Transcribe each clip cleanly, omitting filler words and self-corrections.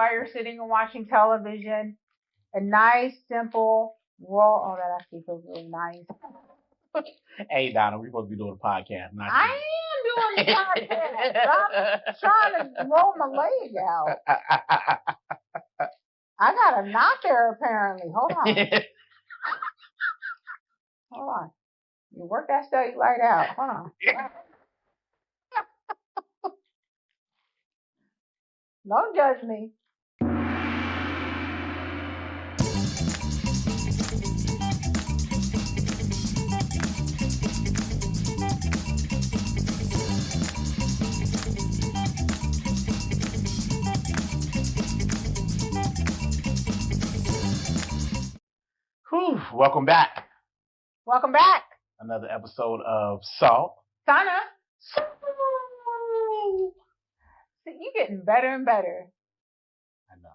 while you're sitting and watching television. A nice, simple roll. Oh, that actually feels really nice. Hey, Donna, we're supposed to be doing a podcast. I am doing the podcast. I'm trying to roll my leg out. I got a knot there, apparently. Hold on. Hold on. You work that cellulite out. Hold on. Don't judge me. Whew, welcome back. Welcome back. Another episode of Salt Sauna Soul. See, you're getting better and better. I know.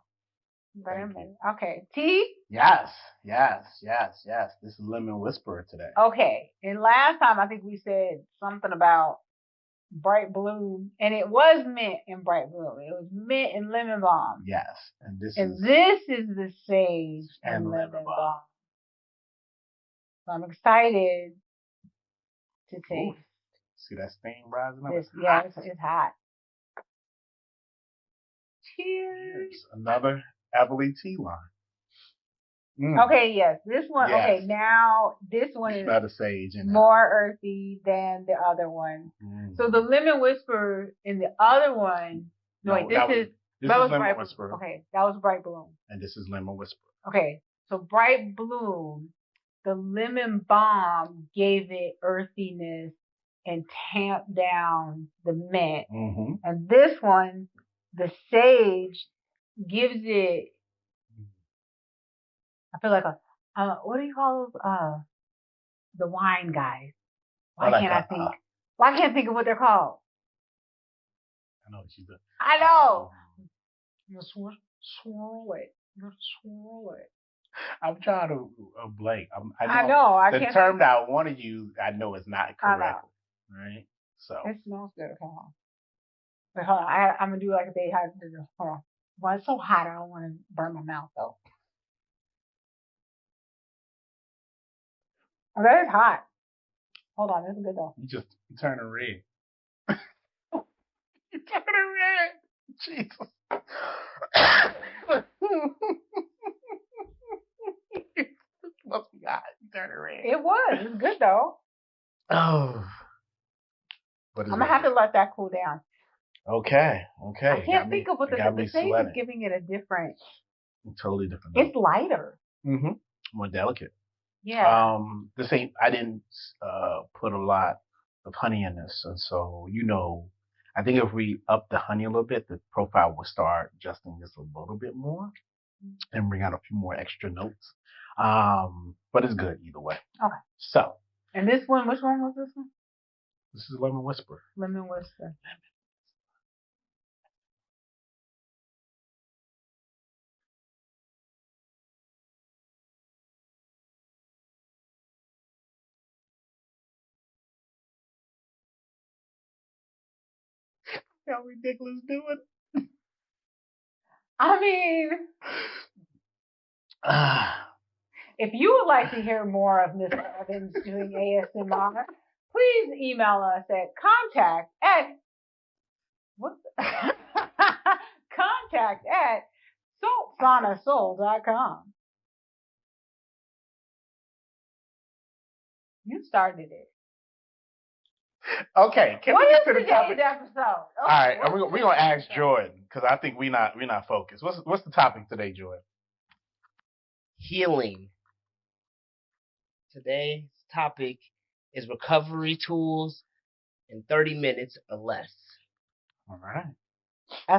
Better and better. Okay. Tea? Yes. This is Lemon Whisperer today. Okay. And last time I think we said something about bright blue, and it was mint in bright blue. It was mint and lemon balm. Yes. And this is the sage and lemon balm. So I'm excited to taste. Ooh. See that steam rising up? It's hot. Cheers. Another Everly tea line. Okay, yes. This one, yes. Okay, now this one is not a sage more earthy than the other one. So the Lemon Whisper in the other one, this is Lemon Whisper. Okay, that was Bright Bloom. And this is Lemon Whisper. Okay, so Bright Bloom, the lemon balm gave it earthiness and tamped down the mint. Mm-hmm. And this one, the sage, gives it, I feel like what do you call those? The wine guys. Why can't I think of what they're called? I know what you do. I know. You swirl it. I'm trying to blank. I know. The term that I want to use, I know is not correct. Right? So. It smells good. Hold on. Wait, hold on. I'm going to do like a big hot. Hold on. Well, it's so hot, I don't want to burn my mouth, though. Oh, that is hot. Hold on. This is good, though. You turning red. You turning red. Jesus. Must be hot. You turning red. It was. It's good, though. Oh. I'm going to have to let that cool down. Okay. I can't think of what the sage is giving it a different. Totally different. It's lighter. Mm-hmm. More delicate. Yeah. I didn't put a lot of honey in this, and so I think if we up the honey a little bit, the profile will start adjusting this a little bit more and bring out a few more extra notes. But it's good either way. Okay. So. And this one, which one was this one? This is Lemon Whisper. Lemon Whisper. How ridiculous do it? I mean, if you would like to hear more of Mr. Evans doing ASMR, please email us at contact@saltsaunasoul.com. You started it. Okay, can we get to the topic? Episode? All right, we're gonna ask Jordan because I think we're not focused. What's the topic today, Jordan? Healing. Today's topic is recovery tools in 30 minutes or less. All right.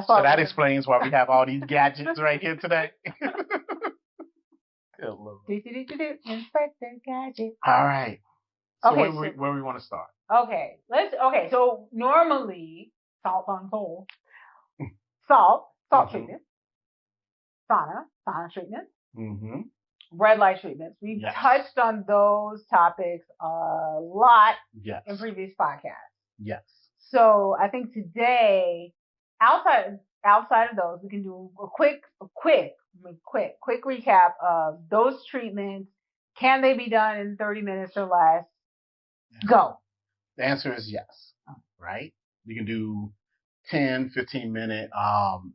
So that explains why we have all these gadgets right here today. Good Lord. Inspector Gadget. All right. So okay, where we want to start? Okay, so normally, Salt Sauna Soul, salt treatment, sauna treatment, red light treatments. We've touched on those topics a lot in previous podcasts. Yes. So I think today, outside outside of those, we can do a quick recap of those treatments. Can they be done in 30 minutes or less? Go. The answer is yes, right? You can do 10, 15-minute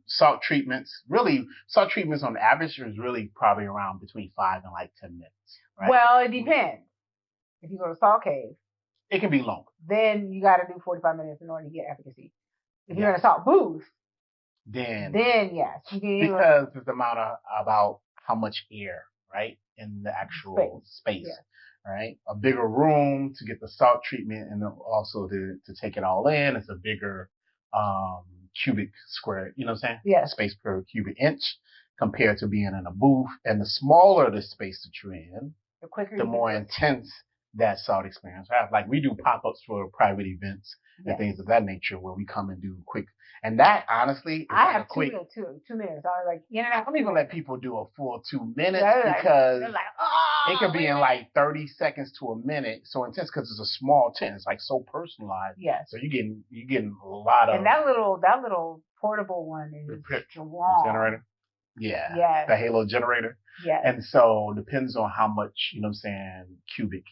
salt treatments. Really, salt treatments on average is really probably around between 5 and like 10 minutes, right? Well, it depends. If you go to Salt Cave, it can be longer. Then you got to do 45 minutes in order to get efficacy. If you're in a salt booth, then yes. Because it's about how much air, right, in the actual space. Right? A bigger room to get the salt treatment and also to take it all in. It's a bigger cubic square, you know what I'm saying? Yeah. Space per cubic inch compared to being in a booth. And the smaller the space that you're in, the more intense that salt experience have. Like we do pop-ups for private events and things of that nature where we come and do quick. And that honestly, I have 2 minutes. I was like, I don't even let people do a full 2 minutes because it could be in like 30 seconds to a minute. So intense because it's a small tent. It's like so personalized. Yes. So you're getting a lot of. And that little portable one is long. Generator. Yeah. Yes. The Halo generator. Yes. And so depends on how much, you know what I'm saying, cubic,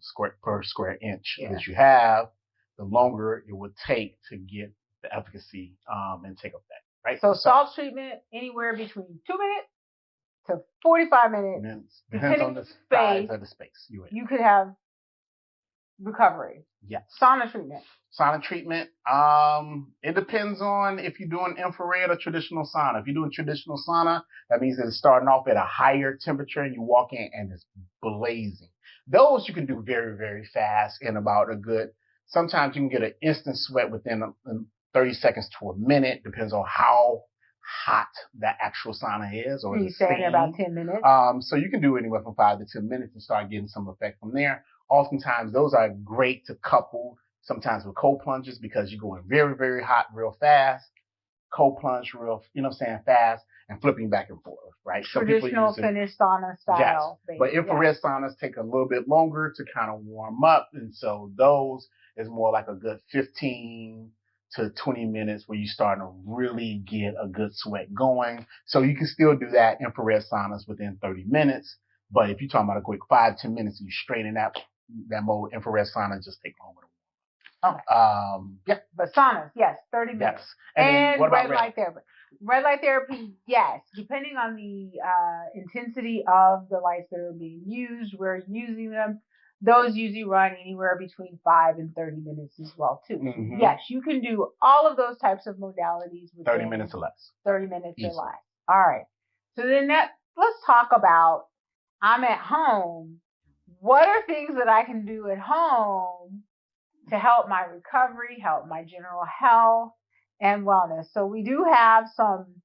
square per square inch that you have, the longer it would take to get the efficacy and take effect, right? So salt treatment anywhere between 2 minutes to 45 minutes. Depends on the size of the space you're in. You could have recovery. Yes. Sauna treatment. It depends on if you're doing infrared or traditional sauna. If you're doing traditional sauna, that means that it's starting off at a higher temperature and you walk in and it's blazing. Those you can do very, very fast in about sometimes you can get an instant sweat within 30 seconds to a minute. Depends on how hot that actual sauna is. Or you stay there about 10 minutes. So you can do anywhere from 5 to 10 minutes and start getting some effect from there. Oftentimes those are great to couple sometimes with cold plunges because you're going very, very hot real fast. Cold plunge real, fast and flipping back and forth, right? Traditional Finnish sauna style. Yes. But infrared saunas take a little bit longer to kind of warm up. And so those is more like a good 15 to 20 minutes where you're starting to really get a good sweat going. So you can still do that infrared saunas within 30 minutes. But if you're talking about a quick 5-10 minutes, you straight in that mode, infrared sauna just take longer. Okay. But saunas, yes, 30 minutes. Yes. And what about red light therapy? Red light therapy, yes. Depending on the intensity of the lights that are being used, we're using them. Those usually run anywhere between 5 and 30 minutes as well, too. Mm-hmm. Yes, you can do all of those types of modalities within 30 minutes or less. 30 minutes or less. All right. So then let's talk about I'm at home. What are things that I can do at home to help my recovery, help my general health and wellness? So we do have some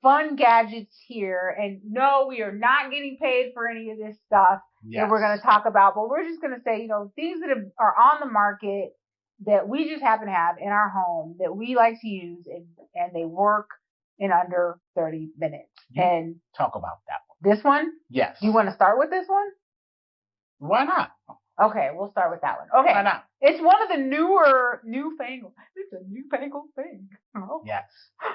fun gadgets here. And no, we are not getting paid for any of this stuff that we're going to talk about. But we're just going to say, things that are on the market that we just happen to have in our home that we like to use and they work in under 30 minutes. And talk about that one. This one? Yes. Do you want to start with this one? Why not? Okay, we'll start with that one. Okay. Why not? It's one of the newfangled. It's a newfangled thing. Oh. Yes.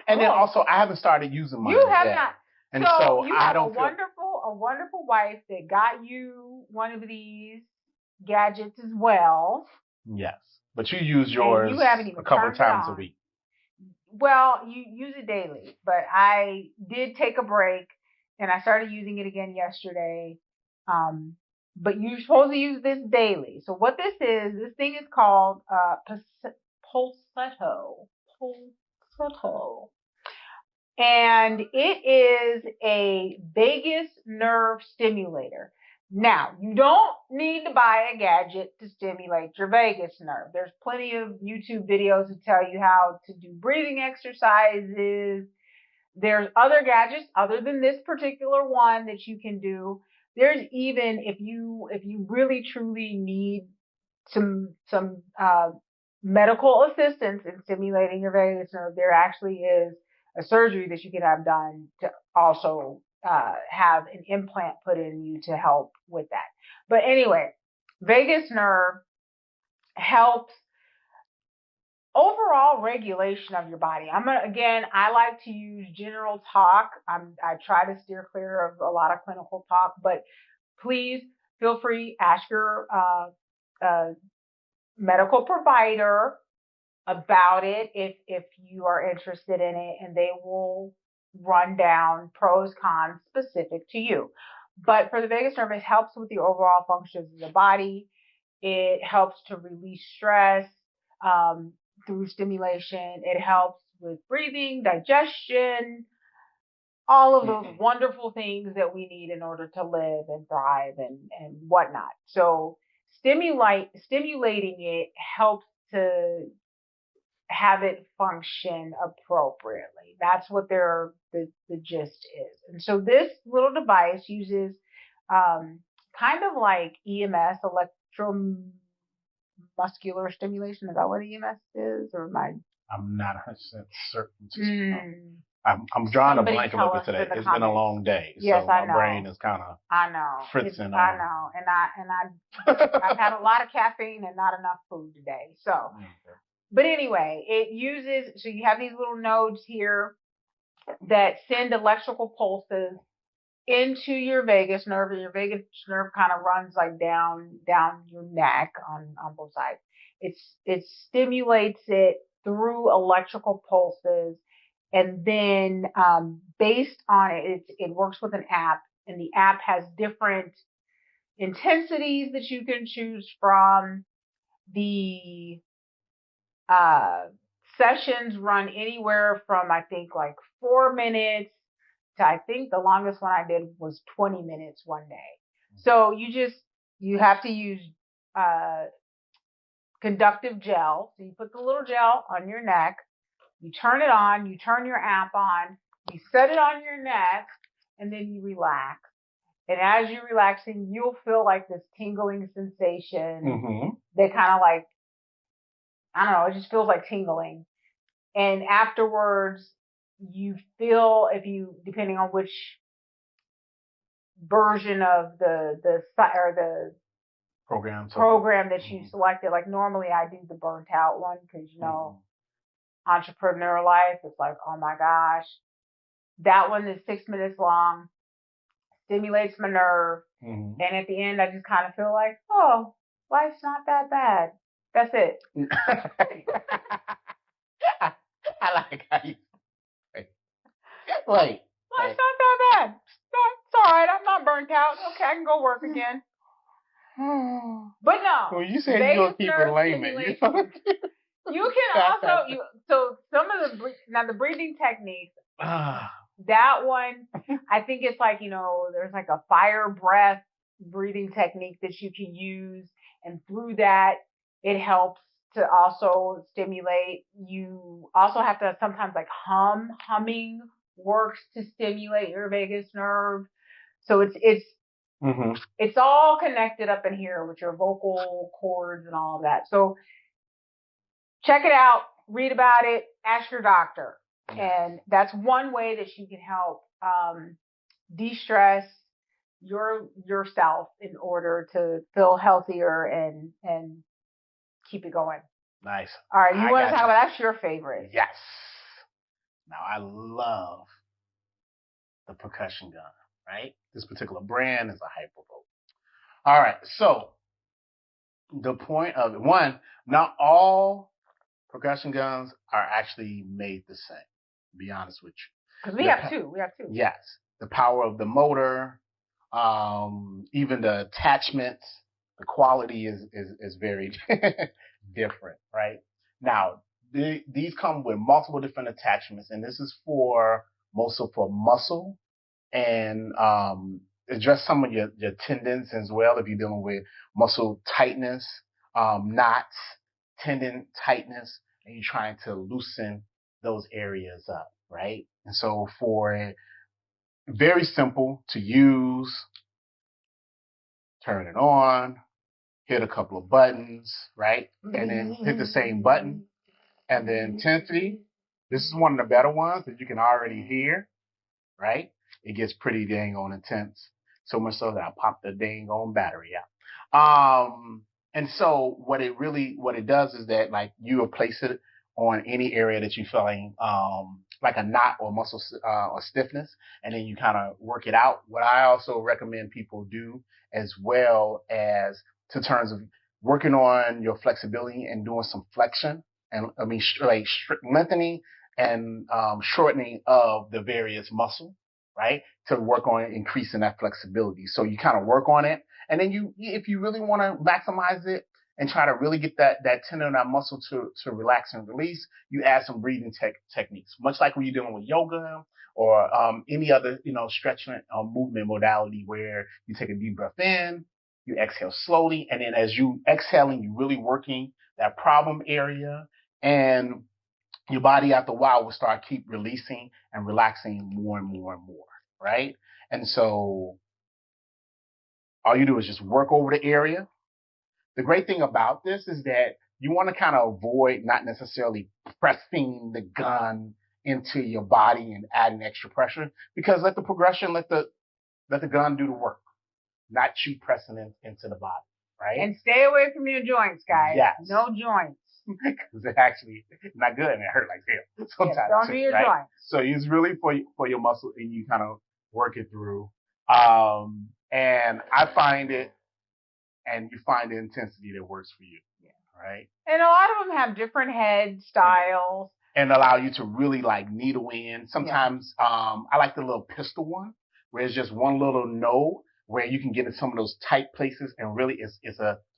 And then also, I haven't started using mine. You have yet. not. And so you have a wonderful wife that got you one of these gadgets as well. Yes. But you use yours a couple of times a week. Well, you use it daily, but I did take a break and I started using it again yesterday. But you're supposed to use this daily. So what this thing is called Pulsetto. And it is a vagus nerve stimulator. Now, you don't need to buy a gadget to stimulate your vagus nerve. There's plenty of YouTube videos that tell you how to do breathing exercises. There's other gadgets other than this particular one that you can do. There's even if you really truly need some medical assistance in stimulating your vagus nerve, there actually is a surgery that you can have done to also have an implant put in you to help with that. But anyway, vagus nerve helps overall regulation of your body. I like to use general talk. I try to steer clear of a lot of clinical talk, but please feel free, ask your medical provider about it if you are interested in it, and they will run down pros, cons specific to you. But for the vagus nerve, it helps with the overall functions of the body. It helps to release stress through stimulation. It helps with breathing, digestion, all of those wonderful things that we need in order to live and thrive and whatnot. So stimulating it helps to have it function appropriately. That's what the gist is. And so this little device uses kind of like EMS, electromuscular stimulation. Is that what EMS is? Or am I? I'm not 100% certain. I'm drawing a blank a little bit today. It's been a long day, yes, so my brain is kind of fritzing on. I know, and I've had a lot of caffeine and not enough food today. So, but anyway, it uses, so you have these little nodes here that send electrical pulses into your vagus nerve, and your vagus nerve kind of runs like down your neck on both sides. It stimulates it through electrical pulses, and then based on it works with an app, and the app has different intensities that you can choose from. The sessions run anywhere from, I think, like 4 minutes to, I think the longest one I did was 20 minutes one day. So you have to use conductive gel. So you put the little gel on your neck, you turn it on, you turn your app on, you set it on your neck, and then you relax. And as you're relaxing, you'll feel like this tingling sensation that kind of like, I don't know, it just feels like tingling. And afterwards, you feel, depending on which version of the program that you selected, like normally I do the burnt out one because, entrepreneur life, it's like, oh my gosh. That one is 6 minutes long, stimulates my nerve. And at the end, I just kind of feel like, oh, life's not that bad. That's it. I like how you say. Wait. Life's not that bad. It's all right. I'm not burnt out. Okay, I can go work again. But no. Well, you said you're going to keep it layman. You can also, so some of the breathing techniques, that one, I think it's like, there's like a fire breath breathing technique that you can use. And through that, it helps to also stimulate. You also have to sometimes like humming works to stimulate your vagus nerve. So it's all connected up in here with your vocal cords and all of that. So check it out, read about it, ask your doctor. And that's one way that you can help de-stress yourself in order to feel healthier and keep it going. Nice. All right, you want to talk about, that's your favorite. Yes. Now, I love the percussion gun, right? This particular brand is a Hypervolt. All right, so the point of it, one, not all percussion guns are actually made the same, to be honest with you. Because we have two. Yes. The power of the motor, even the attachments, the quality is very different, right? Now, these come with multiple different attachments, and this is mostly for muscle and address some of your tendons as well if you're dealing with muscle tightness, knots, tendon tightness, and you're trying to loosen those areas up, right? And so very simple to use, turn it on, hit a couple of buttons, right? And then hit the same button. And the intensity, this is one of the better ones that you can already hear, right? It gets pretty dang on intense. So much so that I popped the dang on battery out. And so what it does is that like you will place it on any area that you're feeling like a knot or muscle or stiffness, and then you kind of work it out. What I also recommend people do as well as to terms of working on your flexibility and doing some flexion and like lengthening and shortening of the various muscle, right? To work on increasing that flexibility. So you kind of work on it, and then if you really want to maximize it and try to really get that tendon, that muscle to relax and release, you add some breathing techniques, much like when you're dealing with yoga or any other, stretching movement modality where you take a deep breath in, you exhale slowly, and then as you exhaling, you're really working that problem area, and your body after a while will start keep releasing and relaxing more and more and more, right? And so all you do is just work over the area. The great thing about this is that you want to kind of avoid not necessarily pressing the gun into your body and adding extra pressure, because let the progression, let the gun do the work, not you pressing into the body, right? And stay away from your joints, guys. Yes. No joints. Because it's actually not good and it hurt like hell sometimes. Yeah, don't do your joints. So it's really for your muscle, and you kind of work it through. And I find it, and you find the intensity that works for you. Yeah. Right. And a lot of them have different head styles. And allow you to really like needle in. Sometimes I like the little pistol one, where it's just one little node where you can get in some of those tight places, and really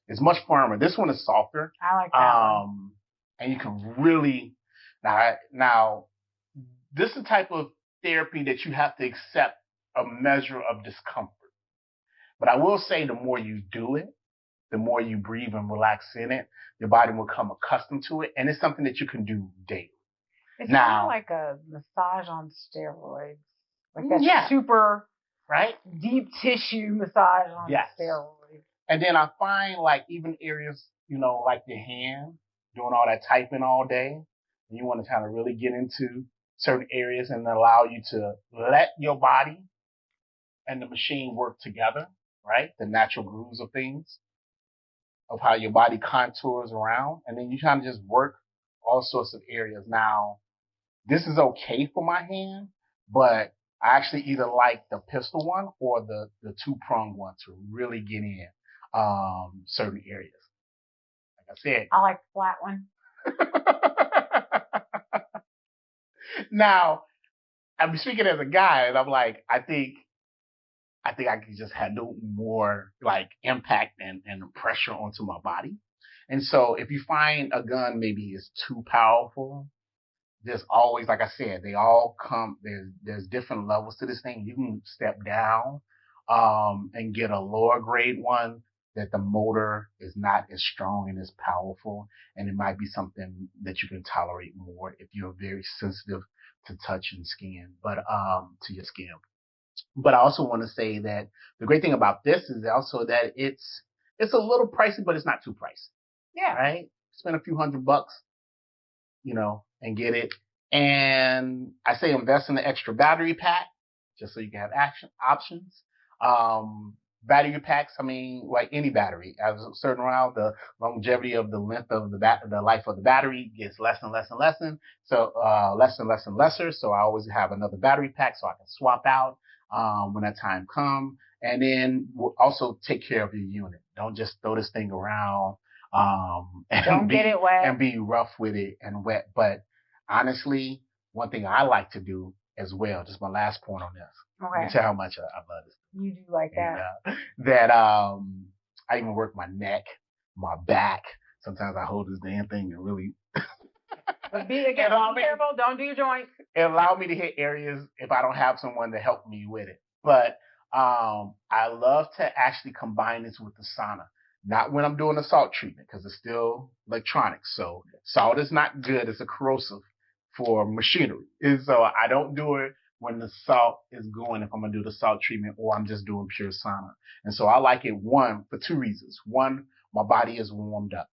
it's much firmer. This one is softer. I like that one. And you can really now this is the type of therapy that you have to accept a measure of discomfort. But I will say the more you do it, the more you breathe and relax in it, your body will become accustomed to it, and it's something that you can do daily. It's kind of like a massage on steroids. Like that super deep tissue massage on steroids. And then I find like even areas, like your hand, doing all that typing all day, and you want to kind of really get into certain areas and allow you to let your body and the machine work together, right? The natural grooves of things, of how your body contours around. And then you kind of just work all sorts of areas. Now, this is okay for my hand, but I actually either like the pistol one or the two-pronged one to really get in certain areas. Like I said. I like the flat one. Now, I'm speaking as a guy, and I'm like, I think I can just handle more like impact and pressure onto my body. And so if you find a gun maybe is too powerful, there's always, like I said, they all come, there's different levels to this thing. You can step down and get a lower grade one that the motor is not as strong and as powerful, and it might be something that you can tolerate more if you're very sensitive to touch and skin, but to your skin. But I also want to say that the great thing about this is also that it's a little pricey, but it's not too pricey. Yeah. Right? Spend a few $100, and get it. And I say invest in the extra battery pack just so you can have options. Battery packs, like any battery, as a certain round, the longevity of the length of the life of the battery gets less and less and less. So, less and less and lesser. So I always have another battery pack so I can swap out, when that time comes. And then we'll also take care of your unit. Don't just throw this thing around, and get it wet and be rough with it and wet. But honestly, one thing I like to do as well, just my last point on this. Okay. You can tell how much I love this. You do like that. And, I even work my neck, my back. Sometimes I hold this damn thing and really. But be careful. Don't do your joints. It allowed me to hit areas if I don't have someone to help me with it. But I love to actually combine this with the sauna. Not when I'm doing the salt treatment, because it's still electronics. So salt is not good. It's a corrosive for machinery. And so I don't do it when the salt is going, if I'm going to do the salt treatment, or I'm just doing pure sauna. And so I like it, one, for two reasons. One, my body is warmed up.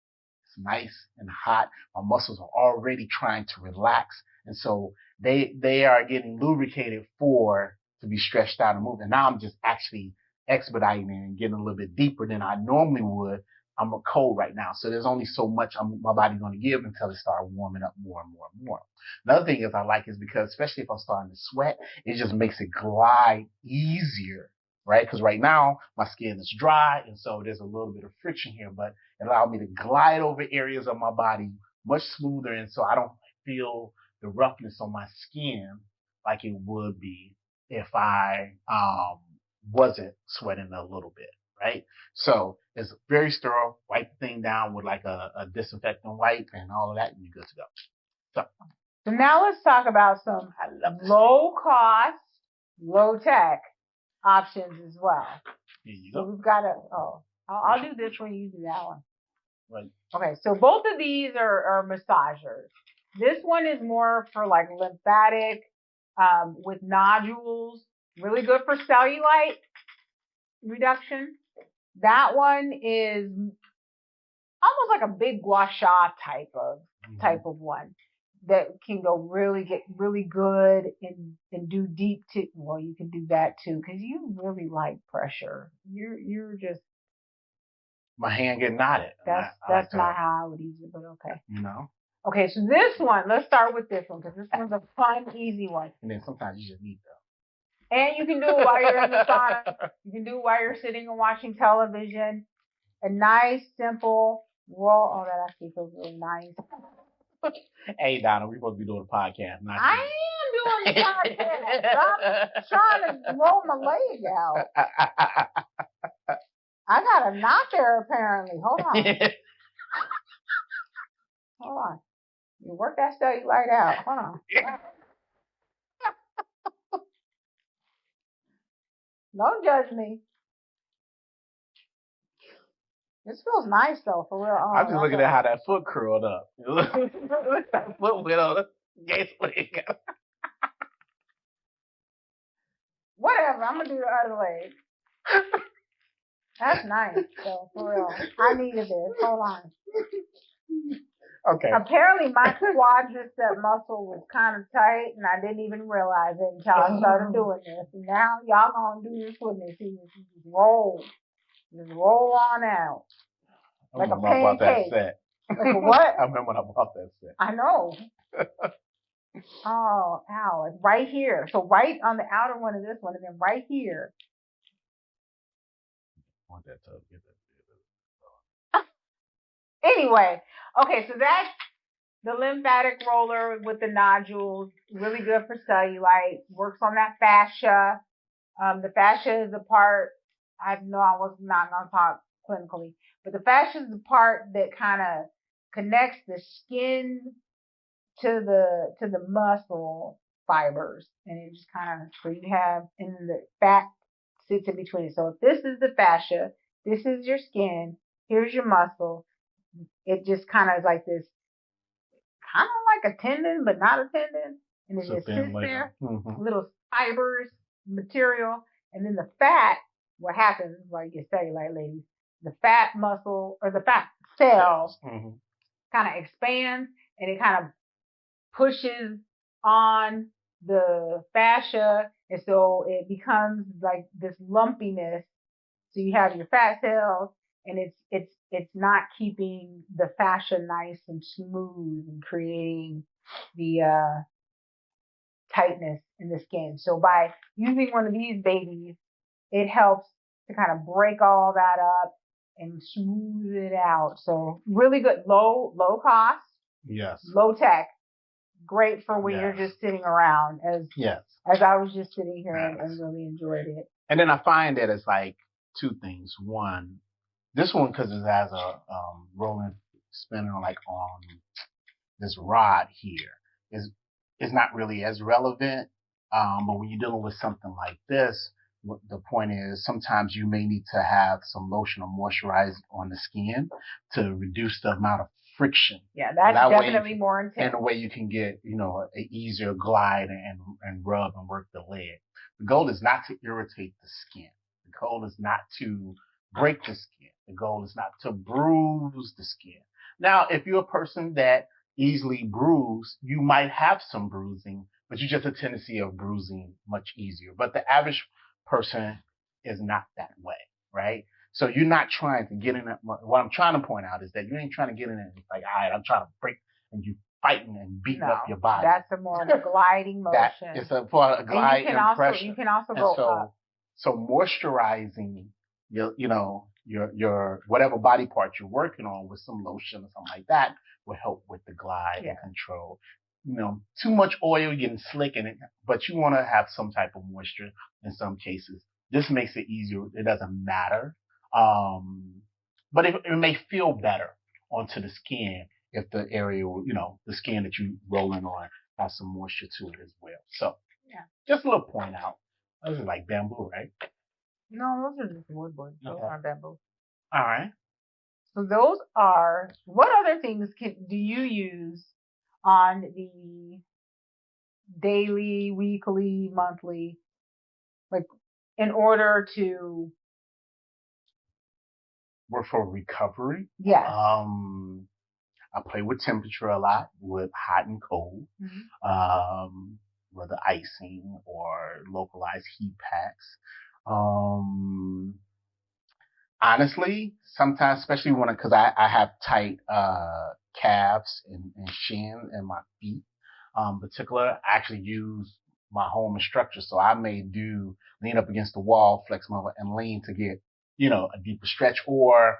It's nice and hot. My muscles are already trying to relax. And so they are getting lubricated to be stretched out and moved. And now I'm just actually expediting and getting a little bit deeper than I normally would I'm cold right now. So there's only so much my body's going to give until it starts warming up more and more and more. Another thing is I like is because especially if I'm starting to sweat, it just makes it glide easier, right? Because right now my skin is dry, and so there's a little bit of friction here, but it allowed me to glide over areas of my body much smoother, and so I don't feel the roughness on my skin like it would be if I wasn't sweating a little bit, right? So it's very sterile. Wipe the thing down with like a disinfectant wipe and all of that, and you're good to go. So now let's talk about some low cost, low tech options as well. Here you So go. we've got I'll do this one, you do that one. Right. Okay, so both of these are massagers. This one is more for like lymphatic, with nodules, really good for cellulite reduction. That one is almost like a big gua sha type of one that can get really good and do deep well, you can do that too, because you really like pressure. You're just, my hand getting knotted. that's like not how I would use it, but okay. You know? Okay, so this one, let's start with this one, because this one's a fun, easy one. And then sometimes you just need that. And you can do it while you're in the sauna. You can do it while you're sitting and watching television. A nice, simple roll. Oh, that actually feels really nice. Hey, Donna, we're supposed to be doing a podcast. I am doing the podcast. I'm trying to roll my leg out. I got a knot there, apparently. Hold on. Hold on. You work that cellulite out. Hold on. Don't judge me. This feels nice though, for real. Oh, I'm just looking at how that foot curled up. That foot went on the gay leg. Whatever, I'm gonna do the other leg. That's nice though, for real. I needed this. Hold on. Okay. Apparently my quadricep muscle was kind of tight, and I didn't even realize it until I started doing this. And now y'all gonna do this with me. See, just roll on out. Like a pancake. Like a what? I remember when I bought that set. I know. Oh, ow. It's right here. So right on the outer one of this one, and then right here. I want that to get that. Anyway, okay, so that's the lymphatic roller with the nodules. Really good for cellulite. Works on that fascia. The fascia is the part, I know I was not going to talk clinically, but the fascia is the part that kind of connects the skin to the muscle fibers, and it just kind of, so you have, and the fat sits in between it. So if this is the fascia, this is your skin, here's your muscle. It just kind of is like this, kind of like a tendon, but not a tendon, and it just sits there, little fibers, material, and then the fat. What happens, like you say, like ladies, the fat muscle or the fat cells kind of expands, and it kind of pushes on the fascia, and so it becomes like this lumpiness. So you have your fat cells, and it's not keeping the fascia nice and smooth and creating the tightness in the skin. So by using one of these babies, it helps to kind of break all that up and smooth it out. So really good, low cost, yes, low tech, great for when you're just sitting around, as I was just sitting here and really enjoyed it. And then I find that it's like two things. One, this one, because it has a rolling spinner like on this rod here, is not really as relevant. But when you're dealing with something like this, the point is sometimes you may need to have some lotion or moisturizer on the skin to reduce the amount of friction. Yeah, that's definitely more intense. And the way you can get, an easier glide and rub and work the leg. The goal is not to irritate the skin. The goal is not to break the skin. The goal is not to bruise the skin. Now, if you're a person that easily bruise, you might have some bruising, but you just have a tendency of bruising much easier. But the average person is not that way, right? So you're not trying to get in it. What I'm trying to point out is that you ain't trying to get in it. It's like, all right, I'm trying to break, and you fighting and beating up your body. That's a more gliding motion. It's for a glide impression. You can also go up. So moisturizing your whatever body part you're working on with some lotion or something like that will help with the glide and control. Too much oil getting slick in it, but you want to have some type of moisture in some cases. This makes it easier. It doesn't matter. But it may feel better onto the skin if the area, the skin that you're rolling on has some moisture to it as well. So, just a little point out. Those are like bamboo, right? No, those are just wood boards. Those aren't bamboo. All right. So those are, what other things do you use on the daily, weekly, monthly, like in order to work for recovery? Yes. I play with temperature a lot, with hot and cold, whether icing or localized heat packs. Honestly, sometimes, especially because I have tight calves and shin in my feet, particular, I actually use my home instructor. So I may lean up against the wall, flex my foot, and lean to get, a deeper stretch, or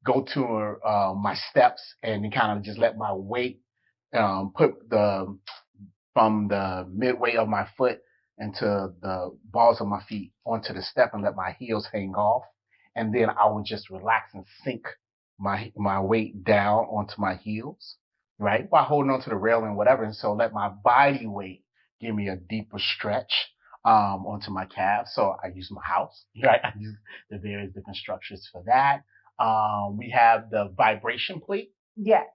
go to my steps and kind of just let my weight put from the midway of my foot into the balls of my feet onto the step and let my heels hang off. And then I would just relax and sink my weight down onto my heels, right? While holding onto the railing, whatever. And so let my body weight give me a deeper stretch onto my calves. So I use my house, right? I use the various different structures for that. We have the vibration plate. Yes.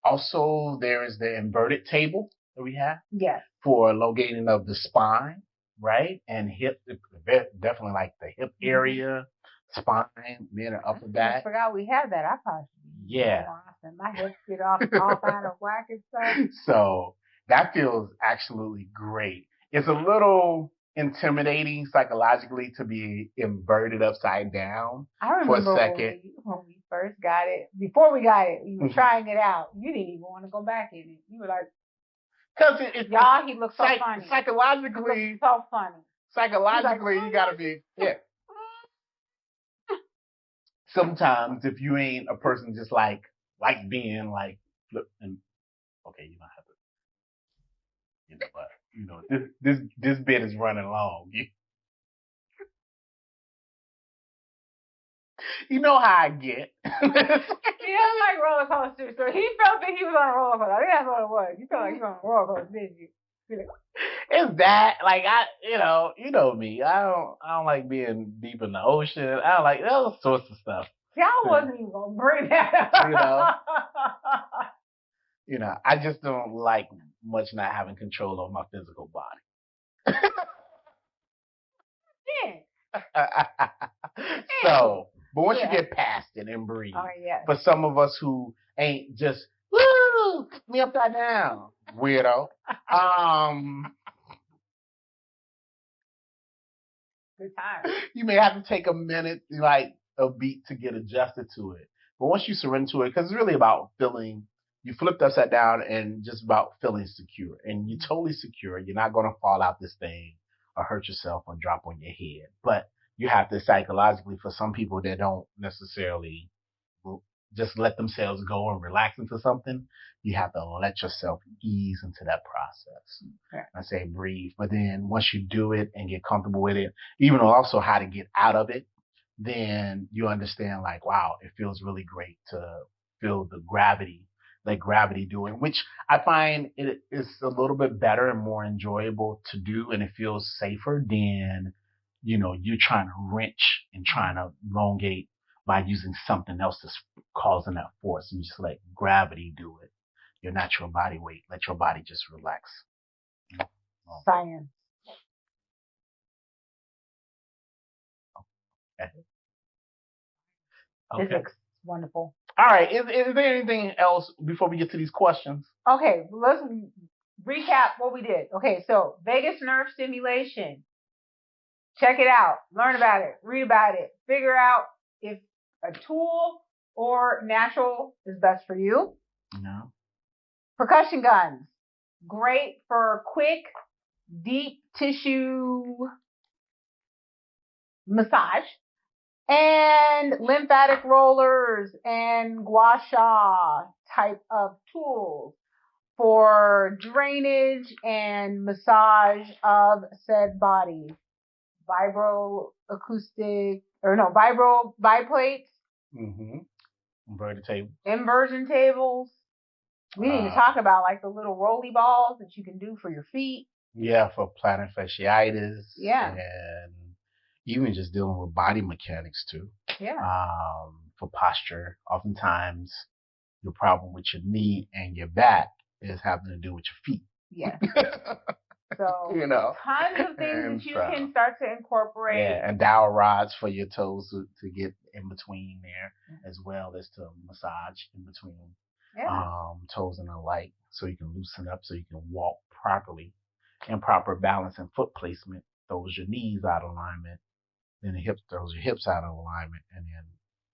Also, there is the inverted table that we have. Yes. For elongating of the spine, right? And hip, definitely like the hip area, spine, mid and upper back. I forgot we had that. I probably my hips get all out of whack and stuff. So that feels absolutely great. It's a little intimidating psychologically to be inverted upside down for a second. When we first got it, before we got it, we were trying it out. You didn't even want to go back in it. You were like, because he looks so funny. Psychologically, he looks so funny. Psychologically, you gotta be, Sometimes if you ain't a person just like being like, look, and okay, you don't have to, but this bit is running long. You know how I get. He doesn't like roller coasters, so he felt that he was on a roller coaster. I think that's what it was. You felt like you were on a roller coaster, didn't you? It's that, like, you know me. I don't like being deep in the ocean. I don't like all sorts of stuff. See, I wasn't even gonna bring that up. I just don't like much not having control of my physical body. So, but once you get past it and breathe, for some of us who ain't just, woo, me upside down, weirdo. Good time. You may have to take a minute, like a beat, to get adjusted to it. But once you surrender to it, because it's really about feeling, you flipped upside down and just about feeling secure. And you're totally secure. You're not going to fall out this thing or hurt yourself or drop on your head. But you have to psychologically, for some people that don't necessarily just let themselves go and relax into something, you have to let yourself ease into that process. Okay. I say breathe. But then once you do it and get comfortable with it, even also how to get out of it, then you understand, like, wow, it feels really great to feel the gravity, let gravity do it, which I find it is a little bit better and more enjoyable to do, and it feels safer than, you're trying to wrench and trying to elongate by using something else that's causing that force. You just let gravity do it. Your natural body weight. Let your body just relax. Science. Okay. Physics. Wonderful. All right. Is there anything else before we get to these questions? Okay. Let's recap what we did. Okay. So vagus nerve stimulation. Check it out. Learn about it. Read about it. Figure out if a tool or natural is best for you. No. Percussion guns. Great for quick, deep tissue massage. And lymphatic rollers and gua sha type of tools for drainage and massage of said body. Vibro biplates. Mm-hmm. Inversion tables. We need to talk about like the little rolly balls that you can do for your feet. Yeah, for plantar fasciitis. Yeah. And even just dealing with body mechanics too. Yeah. For posture, oftentimes your problem with your knee and your back is having to do with your feet. Yeah. So, tons of things that you can start to incorporate. Yeah, and dowel rods for your toes to get in between there, as well as to massage in between toes and the like, so you can loosen up, so you can walk properly, and proper balance and foot placement throws your knees out of alignment, then the hips throws your hips out of alignment, and then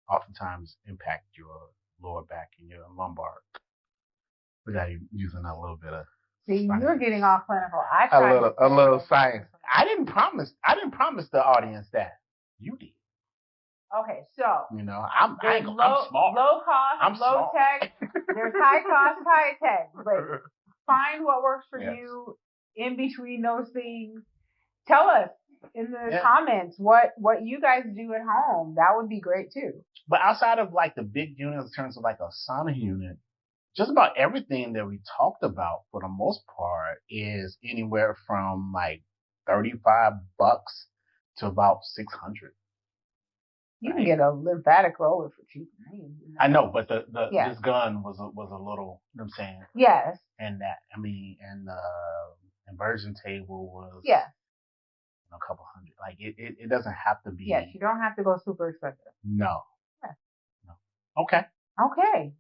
oftentimes impact your lower back and your lumbar. We got you using a little bit of. See, you're getting all clinical. A little science. I didn't promise the audience that. You did. Okay, so I'm smart. Low cost, low tech. There's high cost, high tech. But find what works for you in between those things. Tell us in the comments what you guys do at home. That would be great too. But outside of like the big units, in terms of like a sauna unit, just about everything that we talked about for the most part is anywhere from like $35 to about $600. You can get a lymphatic roller for cheap. I know, but this gun was a little, you know what I'm saying? Yes. And and the inversion table was a couple hundred. Like it doesn't have to be. Yes, you don't have to go super expensive. No. Yeah. No. Okay.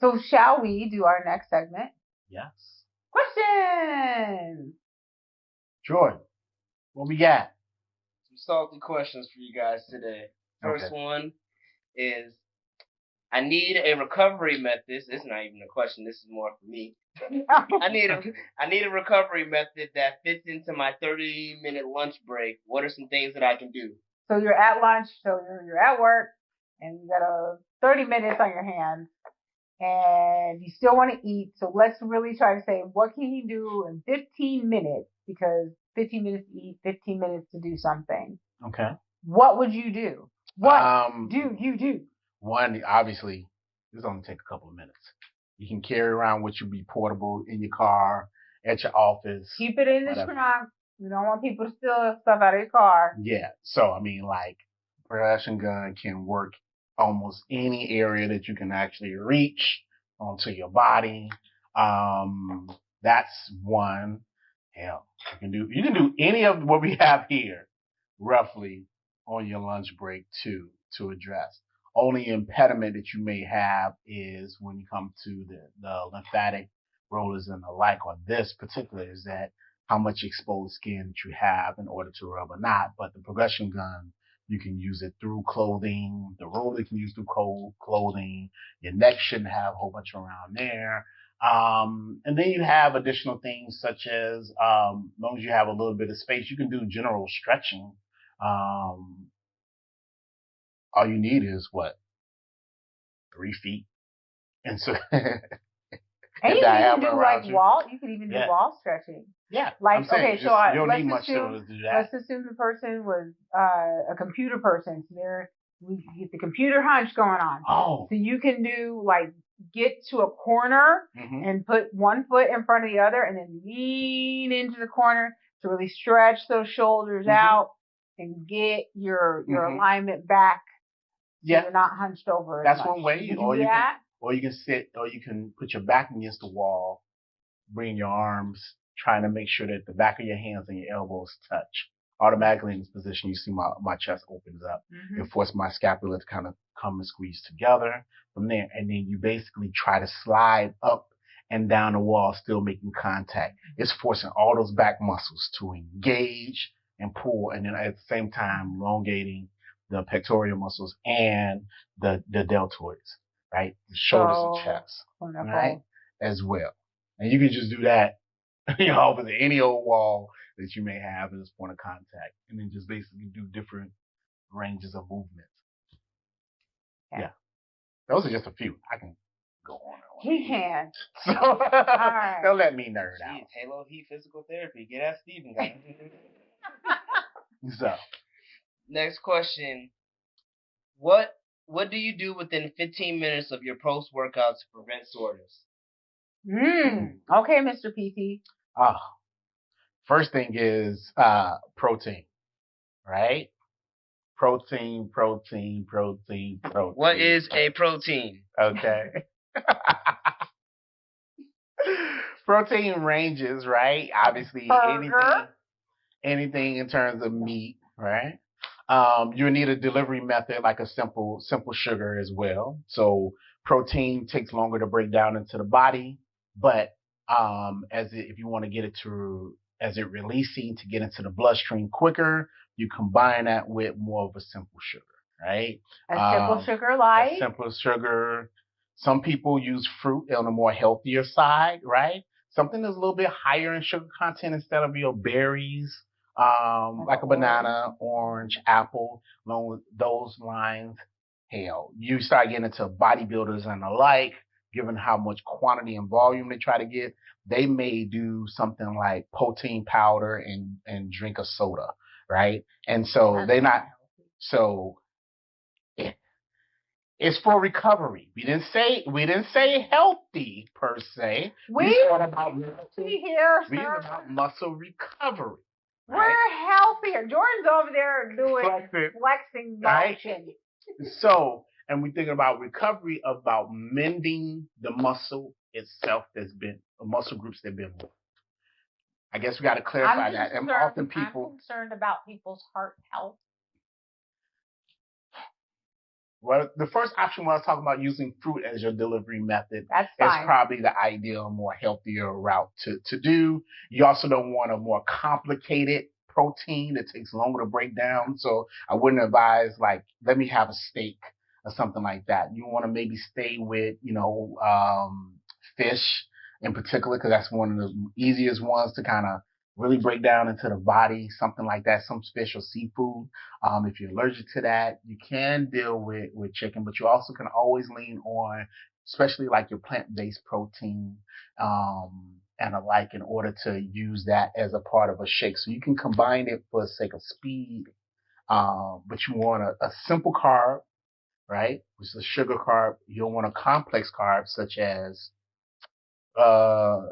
So shall we do our next segment? Yes. Questions. Jordan, what we got? Some salty questions for you guys today. First one is, I need a recovery method. This is not even a question. This is more for me. I need a recovery method that fits into my 30-minute lunch break. What are some things that I can do? So you're at lunch. So you're at work, and you got 30 minutes on your hands. And you still want to eat, so let's really try to say, what can you do in 15 minutes? Because 15 minutes to eat, 15 minutes to do something. Okay. What would you do? What do you do? One, obviously, this only take a couple of minutes. You can carry around what you be portable in your car, at your office. Keep it in the trunk. You don't want people to steal stuff out of your car. Yeah. So, like, percussion gun can work almost any area that you can actually reach onto your body. That's one. Hell, you can do any of what we have here roughly on your lunch break to address. Only impediment that you may have is when you come to the lymphatic rollers and the like, or this particular, is that how much exposed skin that you have in order to rub or not. But the percussion gun, you can use it through clothing. The roller you can use through clothing. Your neck shouldn't have a whole bunch around there. And then you have additional things such as, as long as you have a little bit of space, you can do general stretching. All you need is 3 feet. And so, and you can even do wall. You can even do wall stretching. Yeah. Like, okay, so you don't need much to do that. Let's assume the person was a computer person. So you get the computer hunch going on. Oh. So you can do get to a corner and put one foot in front of the other and then lean into the corner to really stretch those shoulders out and get your alignment back. So you're not hunched over. That's one way. Or you can sit, or you can put your back against the wall, bring your arms, trying to make sure that the back of your hands and your elbows touch. Automatically in this position, you see my chest opens up. It forces my scapula to kind of come and squeeze together from there. And then you basically try to slide up and down the wall, still making contact. It's forcing all those back muscles to engage and pull, and then at the same time elongating the pectoral muscles and the deltoids, right? The shoulders and chest, right? As well. And you can just do that, over any old wall that you may have at this point of contact, and then just basically do different ranges of movements. Yeah. Those are just a few. I can go on. He can. So right. Don't let me nerd out. HaloHeat physical therapy. Get at Steven, guys. So, next question. What do you do within 15 minutes of your post-workout to prevent soreness? Okay, Mr. PT. First thing is protein, right? Protein. What is a protein? Okay. Protein ranges, right? Obviously, anything in terms of meat, right? You need a delivery method like a simple sugar as well. So protein takes longer to break down into the body, but if you want to get it as it releasing to get into the bloodstream quicker, you combine that with more of a simple sugar, right? Simple sugar like? Simple sugar. Some people use fruit on a more healthier side, right? Something that's a little bit higher in sugar content instead of your berries, like a banana, orange, apple, along with those lines. Hell, you start getting into bodybuilders and the like, given how much quantity and volume they try to get, they may do something like protein powder and drink a soda, right? And so it's for recovery. We didn't say healthy per se. We about muscle recovery. Right? We're healthier. Jordan's over there doing flexing motion. Right? So, and we think about recovery, about mending the muscle itself muscle groups that have been moved. I guess we got to clarify that. And often people... I'm concerned about people's heart health. Well, the first option when I was talking about using fruit as your delivery method is probably the ideal, more healthier route to do. You also don't want a more complicated protein that takes longer to break down. So I wouldn't advise let me have a steak or something like that. You want to maybe stay with, fish in particular, because that's one of the easiest ones to kind of really break down into the body, something like that, some fish or seafood. If you're allergic to that, you can deal with chicken, but you also can always lean on, especially like your plant-based protein, and the like in order to use that as a part of a shake. So you can combine it for the sake of speed, but you want a simple carb, right? Which is a sugar carb. You don't want a complex carb such as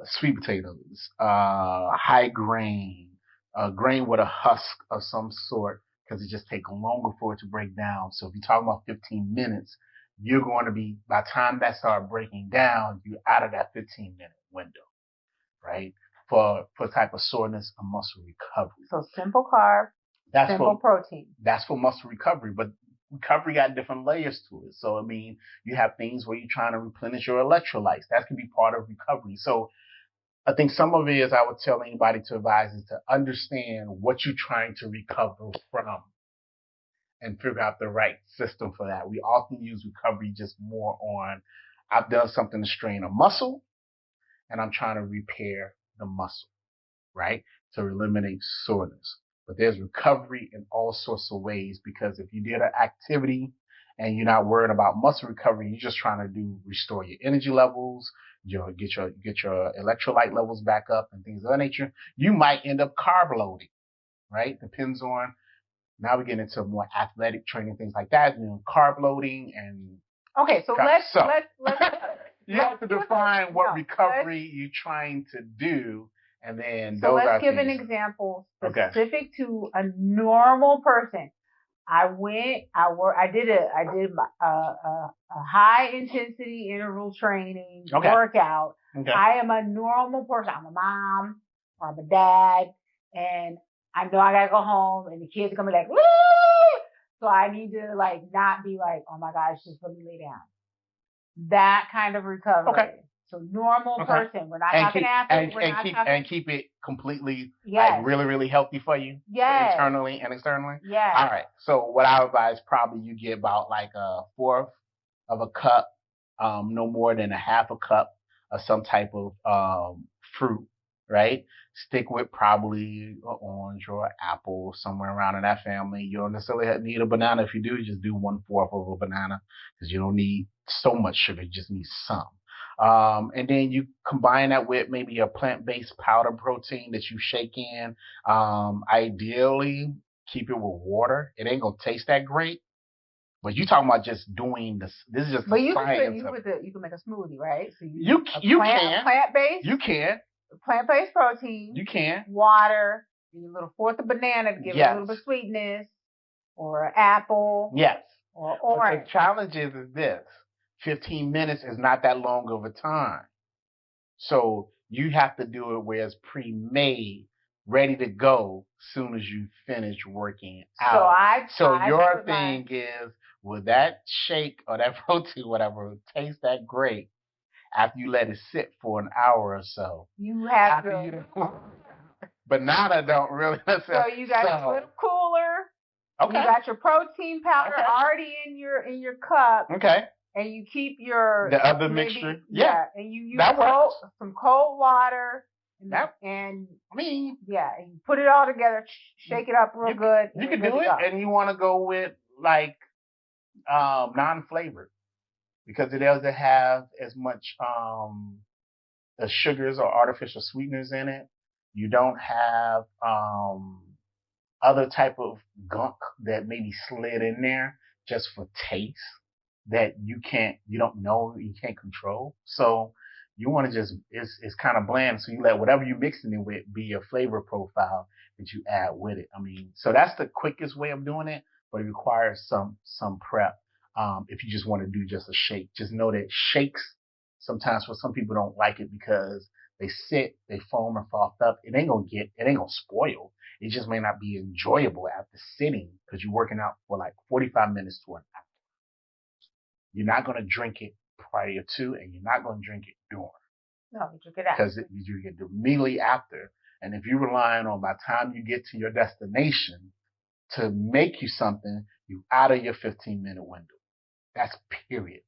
sweet potatoes, high grain, grain with a husk of some sort, because it just takes longer for it to break down. So if you're talking about 15 minutes, you're going to be, by the time that starts breaking down, you're out of that 15-minute window, right? For type of soreness and muscle recovery. So simple carb, simple protein. That's for muscle recovery, but recovery got different layers to it. So, you have things where you're trying to replenish your electrolytes. That can be part of recovery. So I think some of it is, I would tell anybody to advise is to understand what you're trying to recover from and figure out the right system for that. We often use recovery just more on, I've done something to strain a muscle and I'm trying to repair the muscle, right? To eliminate soreness. But there's recovery in all sorts of ways, because if you did an activity and you're not worried about muscle recovery, you're just trying to restore your energy levels, get your electrolyte levels back up and things of that nature, you might end up carb loading, right? Depends on, now we get into more athletic training, things like that, carb loading and... Okay, so let's you have to define what recovery you're trying to do. And then so let's give an example specific to a normal person. I did a high intensity interval training workout. Okay. I am a normal person. I'm a mom or I'm a dad, and I know I gotta go home, and the kids are gonna be like, woo! So I need to not be like, oh my gosh, just let me lay down. That kind of recovery. Okay. So normal person. We're not talking athlete. And keep it completely yes. like really, really healthy for you. Yes. Internally and externally. Yes. All right. So what I advise probably you get about like a fourth of a cup, no more than a half a cup of some type of fruit, right? Stick with probably an orange or an apple, somewhere around in that family. You don't necessarily need a banana. If you do, just do 1/4 of a banana because you don't need so much sugar. You just need some. And then you combine that with maybe a plant-based powder protein that you shake in. Ideally, keep it with water. It ain't gonna taste that great. But you talking about just doing this? This is just the science. You can make a smoothie, right? So you can plant-based. You can plant-based protein. You can water. A little fourth of banana to give it a little bit of sweetness, or an apple. Yes. Or orange. But the challenge is this: 15 minutes is not that long of a time. So you have to do it where it's pre-made, ready to go as soon as you finish working out. So your thing is, will that shake or that protein, whatever, taste that great after you let it sit for an hour or so? You have to. Banana don't really. So you got a little cooler. Okay. You got your protein powder already in your cup. Okay. And you keep the other mixture. Yeah. And you use some cold water. And you put it all together, shake it up real good. You can do it, and you want to go with like non-flavored because it doesn't have as much sugars or artificial sweeteners in it. You don't have other type of gunk that maybe slid in there just for taste that you can't control. So you want to just, it's kind of bland. So you let whatever you mixing it with be your flavor profile that you add with it. I mean, so that's the quickest way of doing it, but it requires some prep. If you just want to do just a shake, just know that shakes sometimes for some people don't like it because they sit, they foam and froth up. It ain't gonna spoil. It just may not be enjoyable after sitting because you're working out for like 45 minutes to an hour. You're not going to drink it prior to, and you're not going to drink it during. No, you drink it after. Because you drink it immediately after. And if you're relying on by the time you get to your destination to make you something, you're out of your 15-minute window. That's period.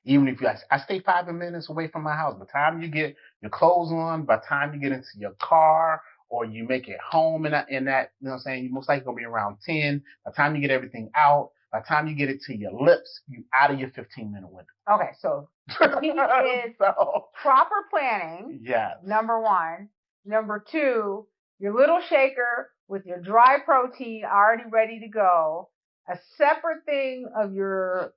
Even if I stay 5 minutes away from my house, by the time you get your clothes on, by the time you get into your car, or you make it home in that, you know what I'm saying? You're most likely going to be around 10. By the time you get everything out, by the time you get it to your lips, you out of your 15-minute window. Okay, so key is proper planning. Yes. Number 1. Number 2, your little shaker with your dry protein already ready to go. A separate thing of your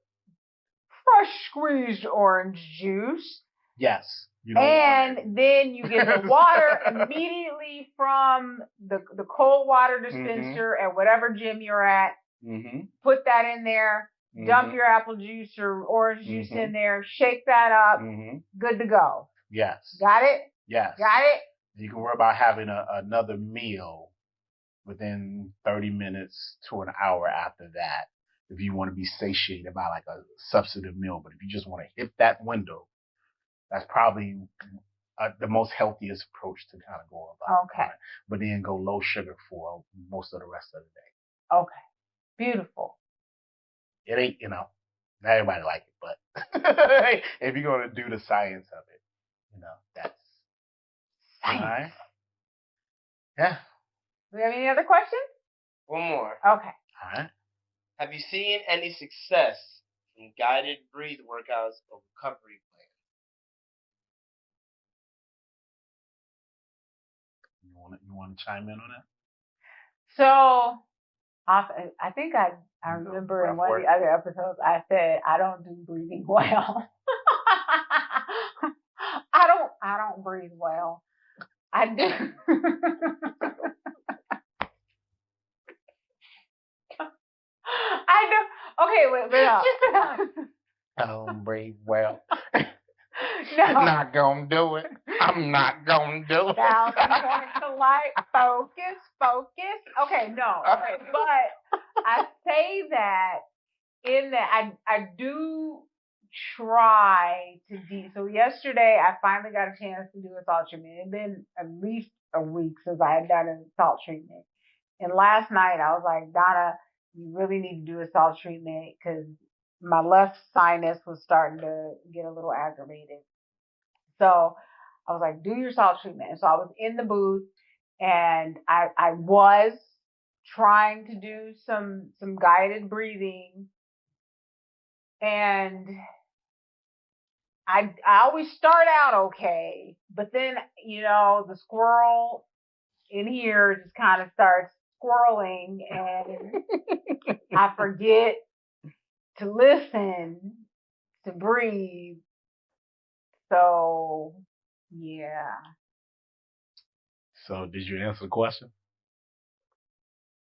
fresh squeezed orange juice. Yes. And then you get the water immediately from the cold water dispenser at whatever gym you're at. Mm-hmm. Put that in there. Mm-hmm. Dump your apple juice or orange juice in there. Shake that up. Mm-hmm. Good to go. Yes. Got it? Yes. Got it? You can worry about having another meal within 30 minutes to an hour after that if you want to be satiated by like a substantive meal. But if you just want to hit that window, that's probably the most healthiest approach to kind of go about. Okay. It. But then go low sugar for most of the rest of the day. Okay. Beautiful. It ain't, not everybody like it, but if you're going to do the science of it, that's science. All right. Yeah. Do we have any other questions? One more. Okay. All right. Have you seen any success from guided breathe workouts or recovery plans? You want to chime in on that? So, I think I remember in one of the other episodes I said I don't do breathing well. I don't breathe well. I do. I do. Okay, wait. I don't breathe well. No. I'm not gonna do it. I'm not gonna do it. Now I'm going to focus. Okay, no. Okay, but I say that in that I do try to so yesterday I finally got a chance to do a salt treatment. It had been at least a week since I had done a salt treatment. And last night I was like, Donna, you really need to do a salt treatment because my left sinus was starting to get a little aggravated. So I was like, do your salt treatment. And so I was in the booth and I was trying to do some guided breathing. And I always start out okay, but then, the squirrel in here just kind of starts squirreling and I forget to listen, to breathe. So, yeah. So, did you answer the question?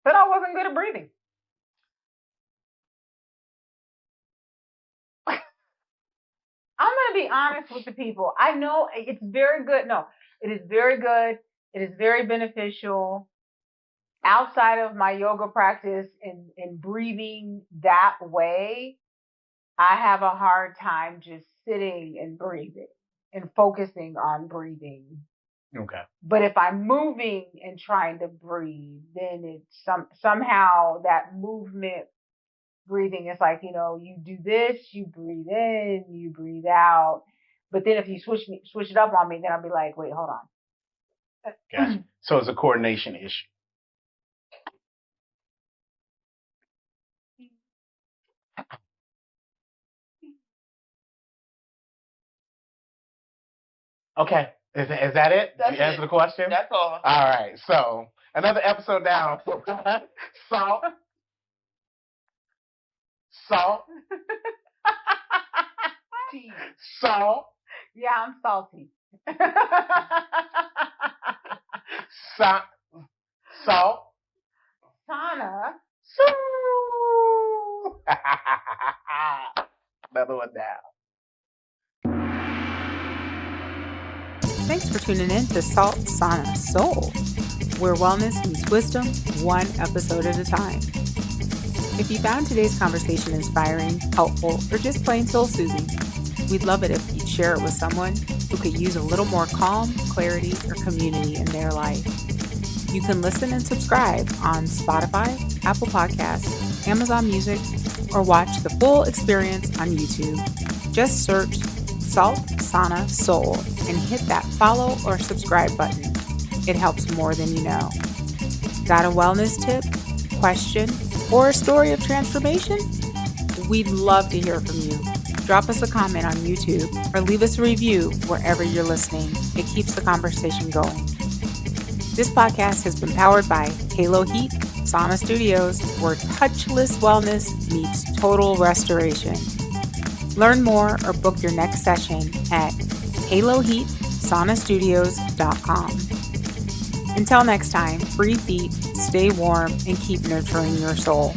But I wasn't good at breathing. I'm going to be honest with the people. I know it's very good. No, it is very good. It is very beneficial. Outside of my yoga practice and breathing that way, I have a hard time just sitting and breathing and focusing on breathing. Okay. But if I'm moving and trying to breathe, then it's somehow that movement breathing is like, you do this, you breathe in, you breathe out. But then if you switch it up on me, then I'll be like, wait, hold on. Gotcha. So it's a coordination issue. Okay. Is that it? Did you answer the question? That's all. All right. So another episode down. Salt. Salt. Yeah, I'm salty. Salt. Sauna. Soul. Another one down. Thanks for tuning in to Salt Sauna Soul, where wellness meets wisdom, one episode at a time. If you found today's conversation inspiring, helpful, or just plain soul-soothing, we'd love it if you'd share it with someone who could use a little more calm, clarity, or community in their life. You can listen and subscribe on Spotify, Apple Podcasts, Amazon Music, or watch the full experience on YouTube. Just search Salt Sauna Soul and hit that follow or subscribe button. It helps more than you know. Got a wellness tip, question, or a story of transformation? We'd love to hear from you. Drop us a comment on YouTube or leave us a review wherever you're listening. It keeps the conversation going. This podcast has been powered by HaloHeat Sauna Studios, where touchless wellness meets total restoration. Learn more or book your next session at HaloHeatSaunaStudios.com. Until next time, breathe deep, stay warm, and keep nurturing your soul.